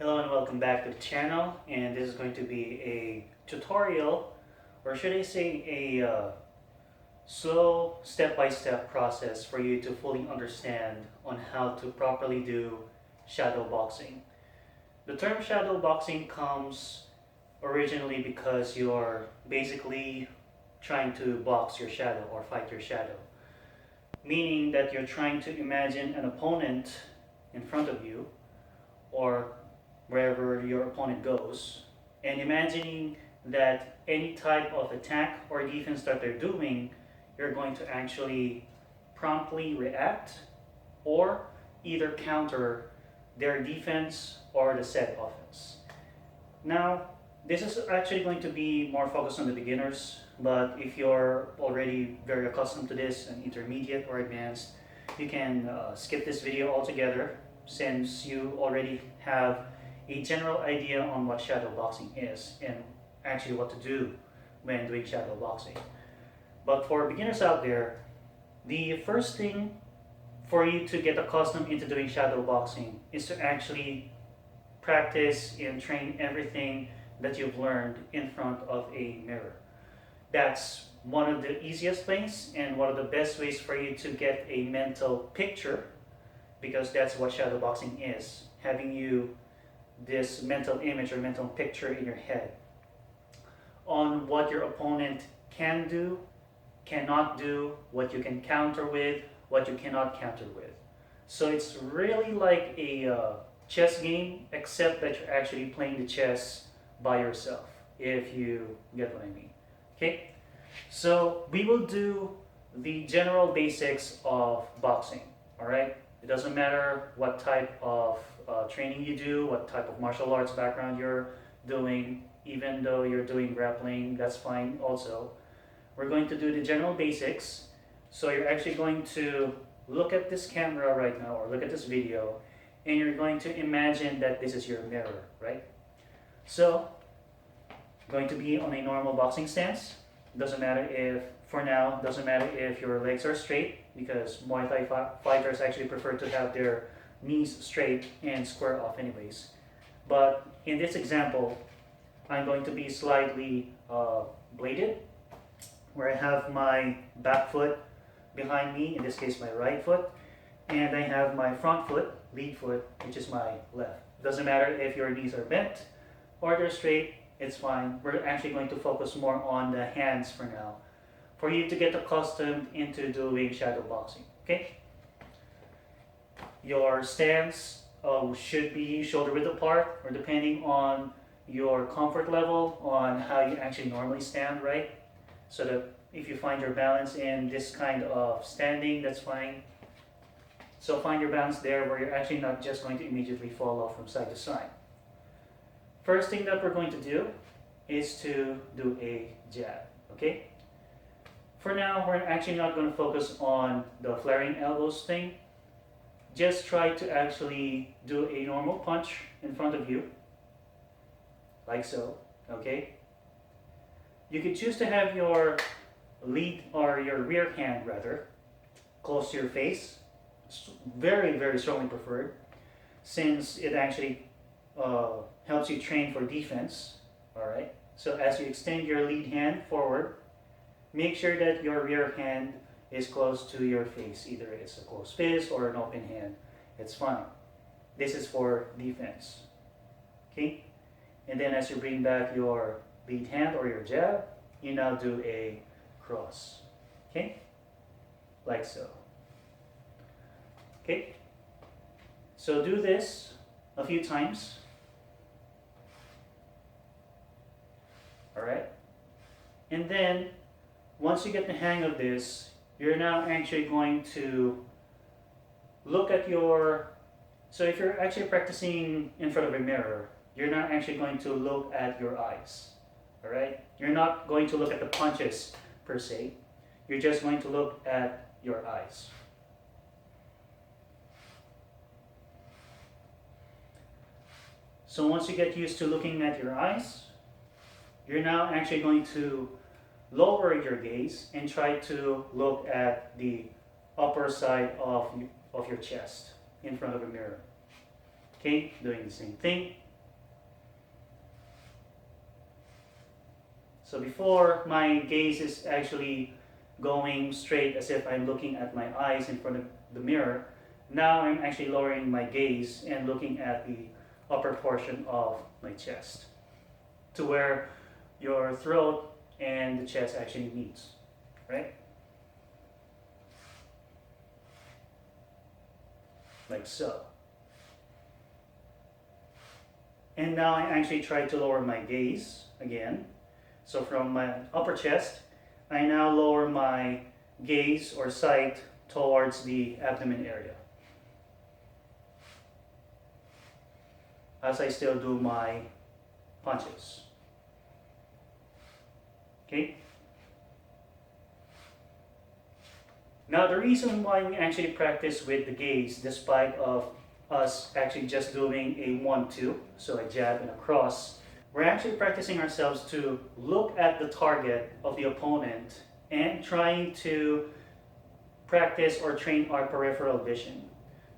Hello and welcome back to the channel, and this is going to be a tutorial, or should I say a slow step-by-step process for you to fully understand on how to properly do shadow boxing. The term shadow boxing comes originally because you're basically trying to box your shadow or fight your shadow, meaning that you're trying to imagine an opponent in front of you or wherever your opponent goes, and imagining that any type of attack or defense that they're doing, you're going to actually promptly react or either counter their defense or the said offense. Now, this is actually going to be more focused on the beginners, but if you're already very accustomed to this and intermediate or advanced, you can skip this video altogether since you already have a general idea on what shadow boxing is and actually what to do when doing shadow boxing. But for beginners out there, the first thing for you to get accustomed into doing shadow boxing is to actually practice and train everything that you've learned in front of a mirror. That's one of the easiest things and one of the best ways for you to get a mental picture, because that's what shadow boxing is, having you this mental image or mental picture in your head on what your opponent can do, cannot do, what you can counter with, what you cannot counter with. So it's really like a chess game, except that you're actually playing the chess by yourself, if you get what I mean. Okay, so we will do the general basics of boxing. All right, it doesn't matter what type of training you do, what type of martial arts background you're doing, even though you're doing grappling, that's fine also. We're going to do the general basics. So you're actually going to look at this camera right now, or look at this video, and you're going to imagine that this is your mirror, right? So, going to be on a normal boxing stance. Doesn't matter if, for now, doesn't matter if your legs are straight, because Muay Thai fighters actually prefer to have their knees straight and square off anyways. But in this example, I'm going to be slightly bladed, where I have my back foot behind me, in this case my right foot, and I have my front foot, lead foot, which is my left. Doesn't matter if your knees are bent or they're straight, it's fine. We're actually going to focus more on the hands for now, for you to get accustomed into doing shadow boxing, okay? Your stance should be shoulder width apart, or depending on your comfort level on how you actually normally stand, right? So that if you find your balance in this kind of standing, that's fine. So find your balance there where you're actually not just going to immediately fall off from side to side. First thing that we're going to do is to do a jab, okay? For now, we're actually not going to focus on the flaring elbows thing. Just try to actually do a normal punch in front of you, like so, okay? You could choose to have your lead, or your rear hand rather, close to your face. It's very, very strongly preferred, since it actually helps you train for defense, all right? So as you extend your lead hand forward, make sure that your rear hand is close to your face. Either it's a closed fist or an open hand, it's fine. This is for defense, okay? And then as you bring back your lead hand or your jab, you now do a cross, okay? Like so. Okay? So do this a few times. All right? And then once you get the hang of this, you're now actually going to look at your, so if you're actually practicing in front of a mirror, you're not actually going to look at your eyes. All right? You're not going to look at the punches per se. You're just going to look at your eyes. So once you get used to looking at your eyes, you're now actually going to lower your gaze and try to look at the upper side of your chest in front of a mirror. Okay, doing the same thing. So before, my gaze is actually going straight as if I'm looking at my eyes in front of the mirror. Now I'm actually lowering my gaze and looking at the upper portion of my chest to where your throat and the chest actually meets, right? Like so. And now I actually try to lower my gaze again. So from my upper chest, I now lower my gaze or sight towards the abdomen area. As I still do my punches. Okay? Now the reason why we actually practice with the gaze, despite of us actually just doing a 1-2, so a jab and a cross, we're actually practicing ourselves to look at the target of the opponent and trying to practice or train our peripheral vision.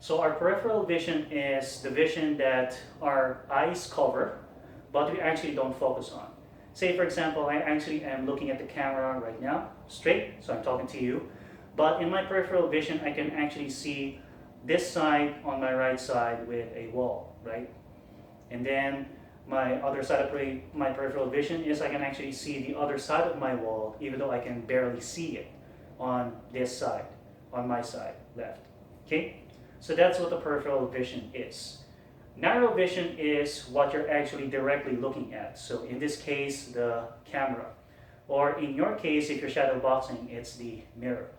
So our peripheral vision is the vision that our eyes cover, but we actually don't focus on. Say for example, I actually am looking at the camera right now, straight, so I'm talking to you. But in my peripheral vision, I can actually see this side on my right side with a wall, right? And then my other side of my peripheral vision is I can actually see the other side of my wall, even though I can barely see it on this side, on my side, left. Okay? So that's what the peripheral vision is. Narrow vision is what you're actually directly looking at. So in this case, the camera. Or in your case, if you're shadowboxing, it's the mirror.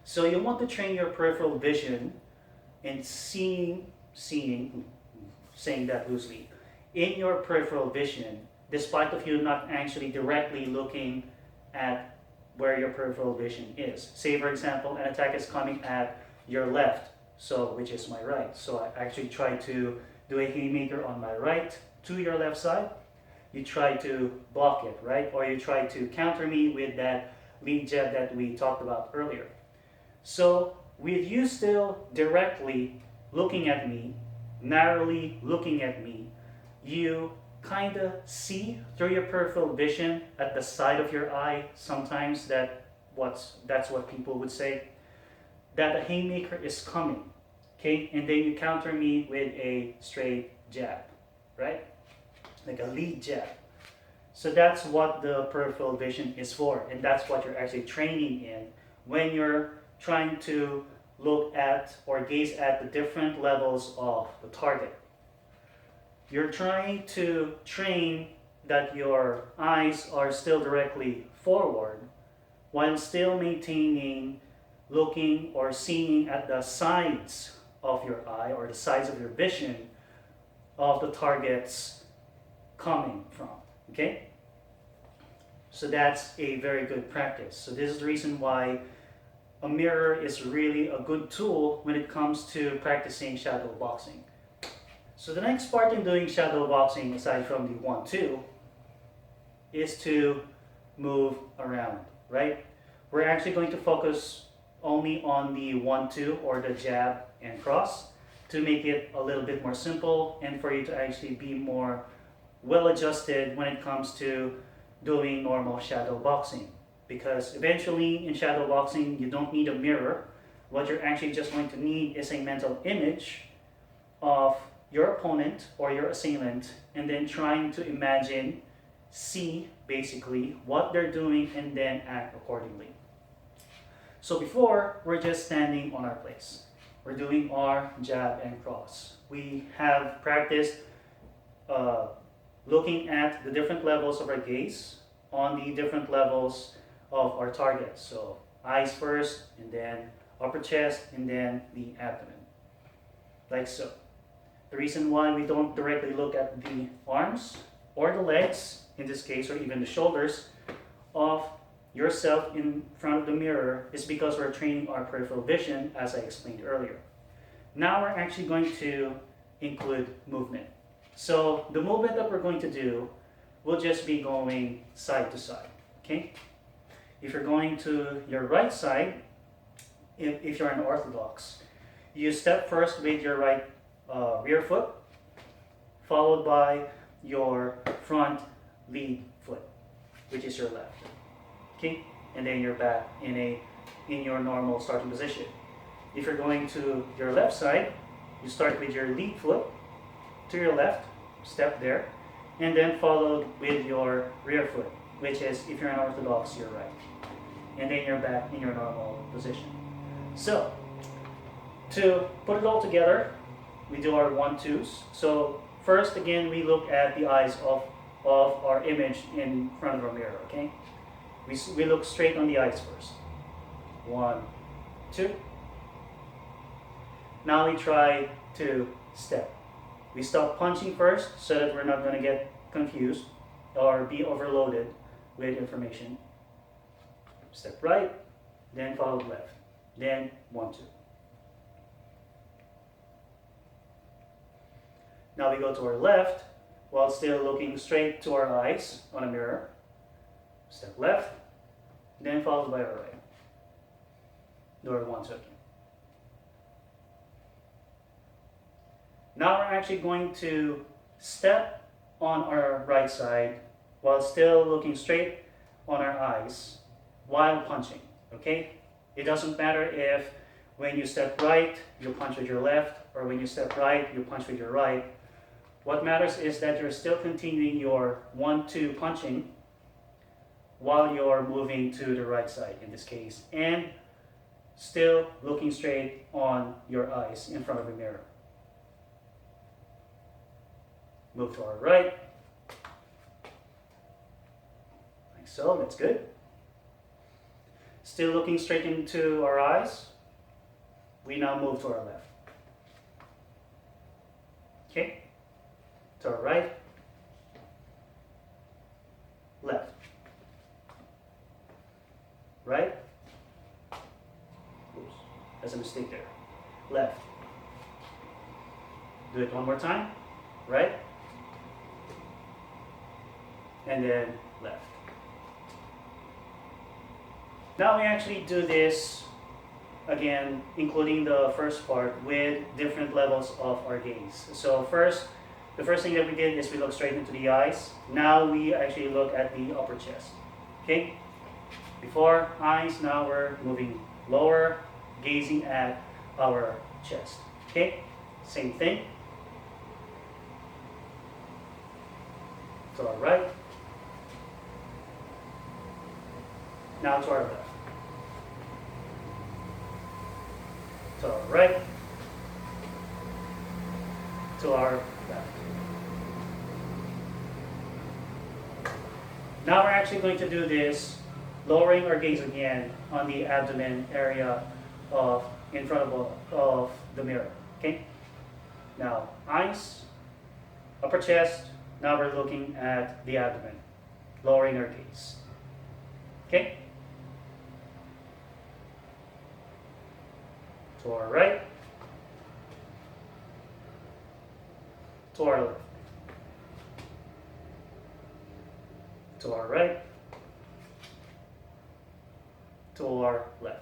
So you want to train your peripheral vision in saying that loosely, in your peripheral vision, despite of you not actually directly looking at where your peripheral vision is. Say for example, an attack is coming at your left, so which is my right. So I actually try to do a haymaker on my right to your left side. You try to block it, right? Or you try to counter me with that lead jab that we talked about earlier. So with you still directly looking at me, narrowly looking at me, you kind of see through your peripheral vision at the side of your eye sometimes that's what people would say, that a haymaker is coming, okay? And then you counter me with a straight jab, right? Like a lead jab. So that's what the peripheral vision is for, and that's what you're actually training in when you're trying to look at or gaze at the different levels of the target. You're trying to train that your eyes are still directly forward while still maintaining looking or seeing at the sides of your eye or the sides of your vision of the targets coming from, okay? So that's a very good practice. So this is the reason why a mirror is really a good tool when it comes to practicing shadow boxing. So the next part in doing shadow boxing, aside from the 1-2, is to move around, right? We're actually going to focus only on the 1-2 or the jab and cross to make it a little bit more simple and for you to actually be more well adjusted when it comes to doing normal shadow boxing. Because eventually in shadow boxing, you don't need a mirror. What you're actually just going to need is a mental image of your opponent or your assailant, and then trying to imagine, see basically what they're doing, and then act accordingly. So before, we're just standing on our place. We're doing our jab and cross. We have practiced looking at the different levels of our gaze on the different levels of our targets. So eyes first, and then upper chest, and then the abdomen. Like so. The reason why we don't directly look at the arms or the legs, in this case, or even the shoulders of yourself in front of the mirror is because we're training our peripheral vision, as I explained earlier. Now we're actually going to include movement. So the movement that we're going to do will just be going side to side, okay? If you're going to your right side, if you're an orthodox, you step first with your right rear foot, followed by your front lead foot. which is your left. Okay, and then you're back in your normal starting position. If you're going to your left side, you start with your lead foot to your left, step there, and then followed with your rear foot, which is, if you're an orthodox, your right. And then you're back in your normal position. So, to put it all together, we do our 1-2s. So first, again, we look at the eyes of our image in front of our mirror, okay? We look straight on the eyes first. 1, 2. Now we try to step. We stop punching first so that we're not going to get confused or be overloaded with information. Step right, then follow left, then 1, 2. Now we go to our left while still looking straight to our eyes on a mirror. Step left, then followed by our right. Do our 1, 2. Now we're actually going to step on our right side while still looking straight on our eyes while punching, okay? It doesn't matter if when you step right, you punch with your left, or when you step right, you punch with your right. What matters is that you're still continuing your 1-2 punching while you're moving to the right side in this case, and still looking straight on your eyes in front of the mirror. Move to our right, like so, that's good. Still looking straight into our eyes, we now move to our left. Okay, to our right, left, right, oops, there's a mistake there, left. Do it one more time, right, and then left. Now we actually do this again, including the first part, with different levels of our gaze. So the first thing that we did is we look straight into the eyes. Now we actually look at the upper chest. Okay? Before eyes, now we're moving lower, gazing at our chest. Okay? Same thing. To our right. Now to our left. To our right. To our left. Now we're actually going to do this, lowering our gaze again on the abdomen area in front of the mirror. Okay? Now, eyes, upper chest. Now we're looking at the abdomen, lowering our gaze. Okay? To our right, to our left, to our right, to our left.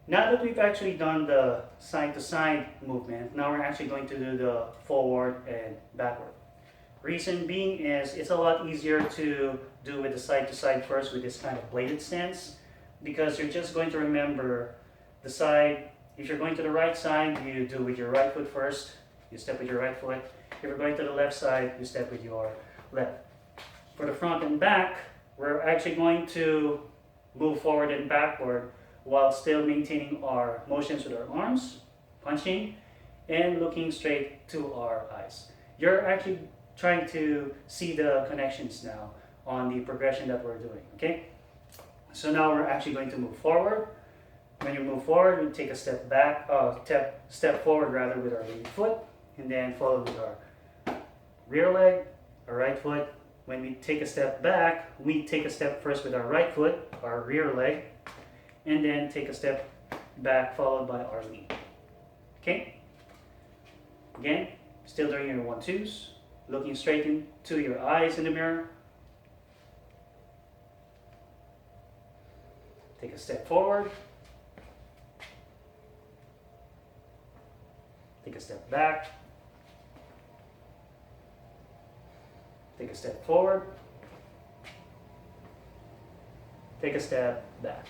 Now that we've actually done the side-to-side movement, now we're actually going to do the forward and backward. Reason being is it's a lot easier to do with the side-to-side first with this kind of bladed stance, because you're just going to remember the side. If you're going to the right side, you do with your right foot first. You step with your right foot. If you're going to the left side, you step with your left. For the front and back, we're actually going to move forward and backward while still maintaining our motions with our arms, punching, and looking straight to our eyes. You're actually trying to see the connections now on the progression that we're doing, okay? So now we're actually going to move forward. When you move forward, we take a step back, step forward rather with our lead foot, and then follow with our rear leg, our right foot. When we take a step back, we take a step first with our right foot, our rear leg, and then take a step back followed by our lead. Okay? Again, still doing your 1-2s, looking straight into your eyes in the mirror. Take a step forward. Take a step back. Take take a step forward, take a step back.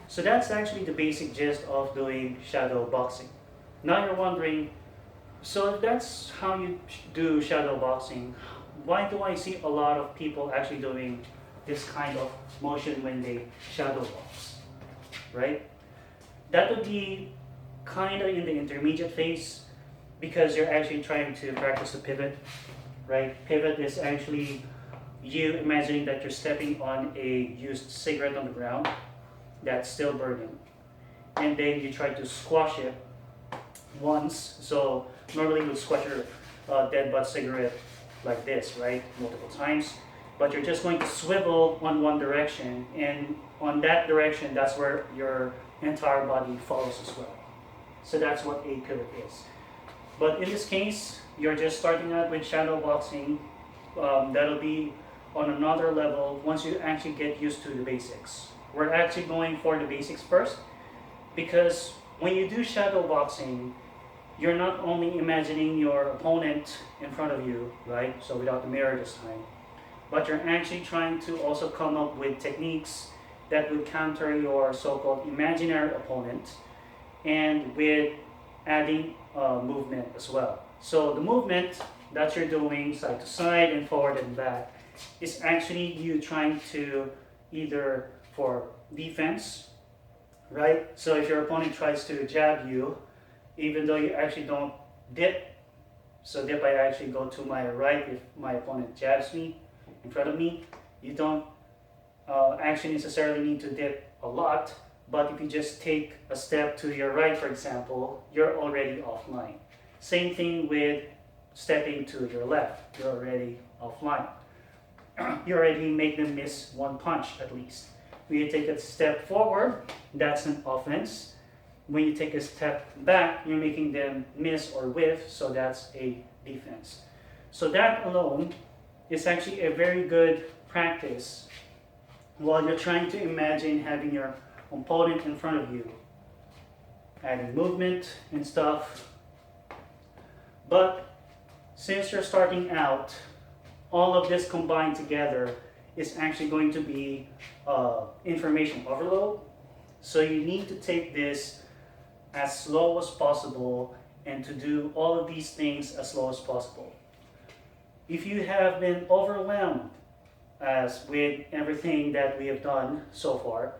So that's actually the basic gist of doing shadow boxing. Now you're wondering, so if that's how you do shadow boxing, why do I see a lot of people actually doing this kind of motion when they shadow box, right? That would be kind of in the intermediate phase because you're actually trying to practice the pivot, right? Pivot is actually you imagining that you're stepping on a used cigarette on the ground that's still burning, and then you try to squash it once. So normally you would squash your dead butt cigarette like this, right? Multiple times. But you're just going to swivel on one direction, and on that direction, that's where your entire body follows as well. So that's what a pivot is. But in this case, you're just starting out with shadow boxing. That'll be on another level once you actually get used to the basics. We're actually going for the basics first because when you do shadow boxing, you're not only imagining your opponent in front of you, right? So without the mirror this time, but you're actually trying to also come up with techniques that would counter your so-called imaginary opponent, and with adding movement as well. So the movement that you're doing side to side and forward and back is actually you trying to either for defense, right? So if your opponent tries to jab you, even though you actually don't dip, so dip I actually go to my right if my opponent jabs me in front of me, you don't actually necessarily need to dip a lot, but if you just take a step to your right, for example, you're already offline. Same thing with stepping to your left, you're already offline. You already make them miss one punch at least. When you take a step forward, that's an offense. When you take a step back, you're making them miss or whiff, so that's a defense. So that alone is actually a very good practice while you're trying to imagine having your opponent in front of you, adding movement and stuff. But since you're starting out, all of this combined together is actually going to be information overload. So you need to take this as slow as possible and to do all of these things as slow as possible. If you have been overwhelmed as with everything that we have done so far,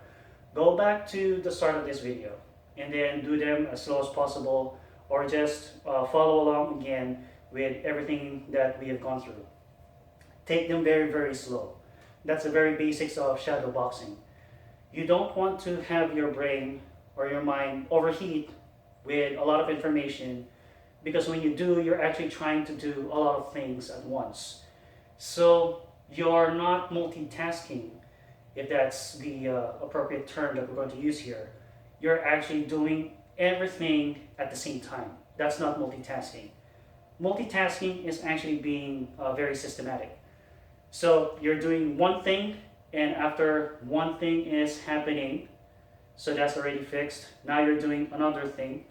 go back to the start of this video and then do them as slow as possible, or just follow along again with everything that we have gone through. Take them very, very slow. That's the very basics of shadow boxing. You don't want to have your brain or your mind overheat with a lot of information, because when you do, you're actually trying to do a lot of things at once. So you're not multitasking, if that's the appropriate term that we're going to use here. You're actually doing everything at the same time. That's not multitasking. Multitasking is actually being very systematic. So you're doing one thing, and after one thing is happening, so that's already fixed. Now you're doing another thing.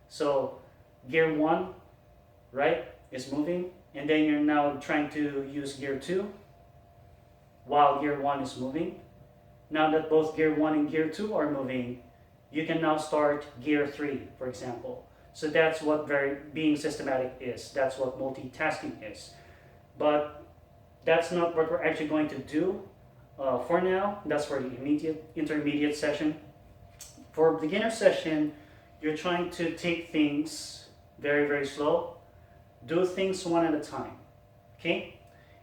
So gear 1, right, is moving, and then you're now trying to use gear 2 while gear 1 is moving. Now that both gear 1 and gear 2 are moving, you can now start gear 3, for example. So that's what being systematic is. That's what multitasking is. But that's not what we're actually going to do for now. That's for the intermediate session. For beginner session, you're trying to take things very, very slow. Do things one at a time, okay?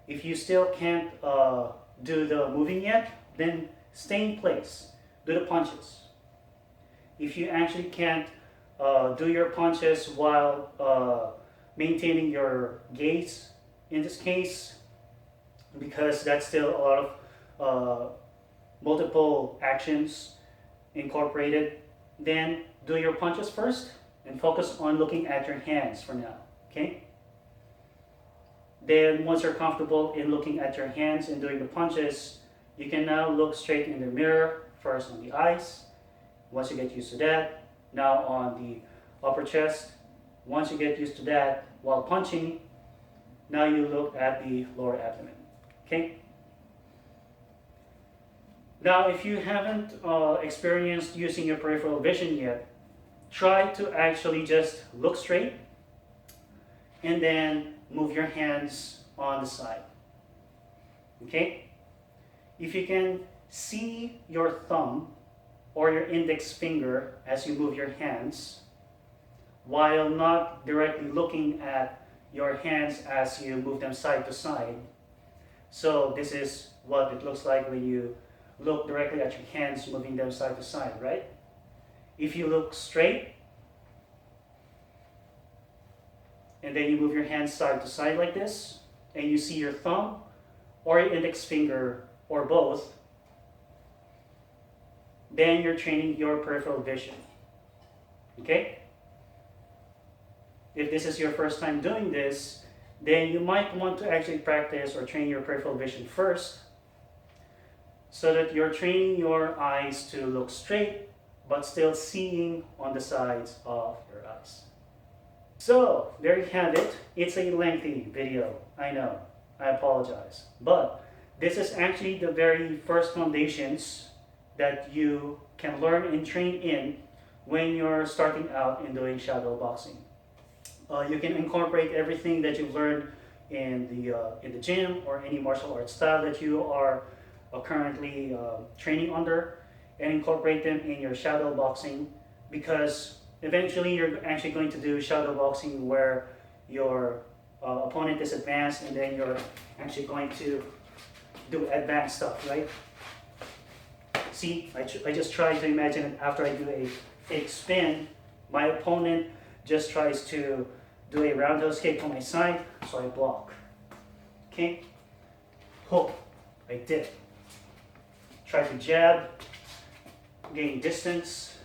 If you still can't do the moving yet, then stay in place. Do the punches. If you actually can't do your punches while maintaining your gaze, in this case, because that's still a lot of multiple actions incorporated, then do your punches first and focus on looking at your hands for now, okay? Then once you're comfortable in looking at your hands and doing the punches, you can now look straight in the mirror, first on the eyes. Once you get used to that, now on the upper chest. Once you get used to that, while punching, now you look at the lower abdomen. Okay? Now, if you haven't experienced using your peripheral vision yet, try to actually just look straight and then move your hands on the side. Okay? If you can see your thumb or your index finger as you move your hands, while not directly looking at your hands as you move them side to side. So this is what it looks like when you look directly at your hands moving them side to side, right? If you look straight, and then you move your hands side to side like this, and you see your thumb or your index finger or both, then you're training your peripheral vision. Okay? If this is your first time doing this, then you might want to actually practice or train your peripheral vision first, so that you're training your eyes to look straight but still seeing on the sides of your eyes. So there you have it. It's a lengthy video, I know, I apologize, but this is actually the very first foundations that you can learn and train in when you're starting out in doing shadow boxing. You can incorporate everything that you've learned in the gym or any martial arts style that you are currently training under, and incorporate them in your shadow boxing, because eventually you're actually going to do shadow boxing where your opponent is advanced, and then you're actually going to do advanced stuff, right? See, I just try to imagine it after I do a fake spin, my opponent just tries to do a roundhouse kick on my side, so I block. Okay? Hook, I dip. Try to jab, gain distance,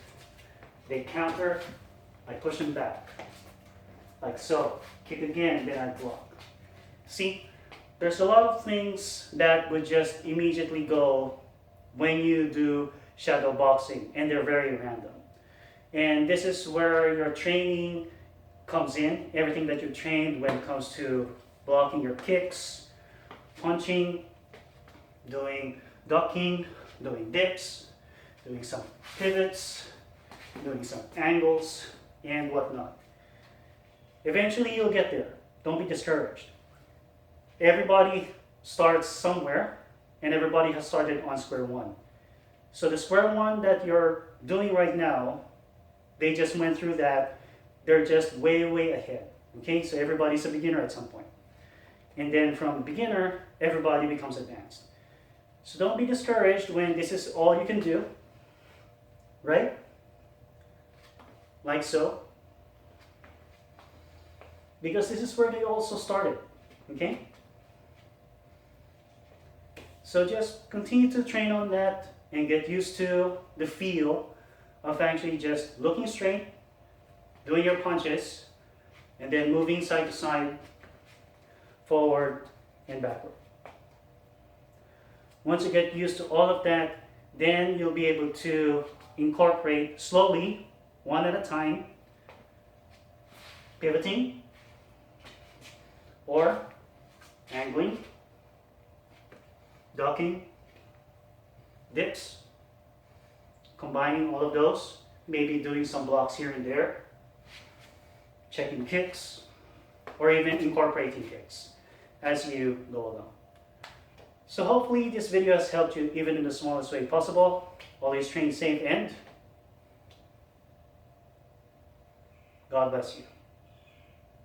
they counter, I push them back. Like so. Kick again, then I block. See, there's a lot of things that would just immediately go when you do shadow boxing, and they're very random. And this is where your training comes in, everything that you've trained when it comes to blocking your kicks, punching, doing ducking, doing dips, doing some pivots, doing some angles, and whatnot. Eventually you'll get there. Don't be discouraged. Everybody starts somewhere, and everybody has started on square one. So the square one that you're doing right now, they just went through that. They're just way, way ahead. Okay, so everybody's a beginner at some point. And then from beginner, everybody becomes advanced. So don't be discouraged when this is all you can do, right? Like so. Because this is where they also started, okay? So just continue to train on that and get used to the feel of actually just looking straight, doing your punches, and then moving side to side, forward and backward. Once you get used to all of that, then you'll be able to incorporate slowly, one at a time, pivoting or angling, ducking, dips, combining all of those, maybe doing some blocks here and there, checking kicks, or even incorporating kicks as you go along. So hopefully this video has helped you even in the smallest way possible. Always train safe, and God bless you.